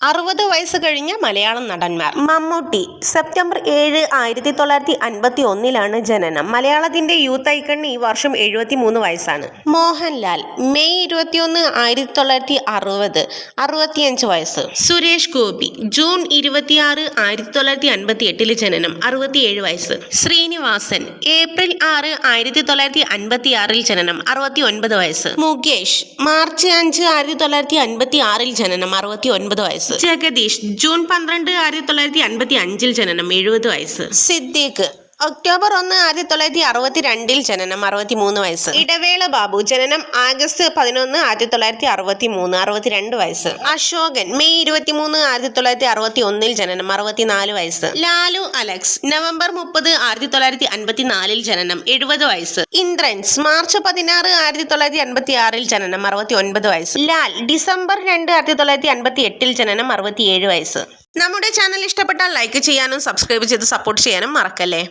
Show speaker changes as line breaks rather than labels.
60 വയസ്സ് കഴിഞ്ഞ മലയാളം നടന്മാർ. മമ്മൂട്ടി സെപ്റ്റംബർ 7, 1951 ജനനം. മലയാളത്തിന്റെ യൂത്ത് ഐക്കണിന് ഈ വർഷം 73 വയസ്സാണ്. മോഹൻലാൽ മെയ് 21, 1960, 65 വയസ്സ്. സുരേഷ് ഗോപി ജൂൺ 26, 1958 ജനനം, 67 വയസ്സ്. ശ്രീനിവാസൻ ഏപ്രിൽ 6, 1956 ജനനം, 69 വയസ്സ്. മുകേഷ് മാർച്ച് 5, 1956 ജനനം, 69 വയസ്സ്. ജഗദീഷ് ജൂൺ 12, 1955 ജനനം, 70 വയസ്സ്. സിദ്ദീഖ് ഒക്ടോബർ 1, 1962 ജനനം, 63 വയസ്സ്. ഇടവേള ബാബു ജനനം ആഗസ്റ്റ് 11, 1963, 62 വയസ്സ്. അശോകൻ മെയ് 23, 1961 ജനനം, 64 വയസ്സ്. ലാലു അലക്സ് നവംബർ 30, 1954 ജനനം, 70 വയസ്സ്. ഇന്ദ്രൻസ് മാർച്ച് 16, 1986 ജനനം, 69 വയസ്സ്. ലാൽ ഡിസംബർ 2, 1958 ജനനം, 67 വയസ്സ്. നമ്മുടെ ചാനൽ ഇഷ്ടപ്പെട്ടാൽ ലൈക്ക് ചെയ്യാനും സബ്സ്ക്രൈബ് ചെയ്ത് സപ്പോർട്ട് ചെയ്യാനും മറക്കല്ലേ.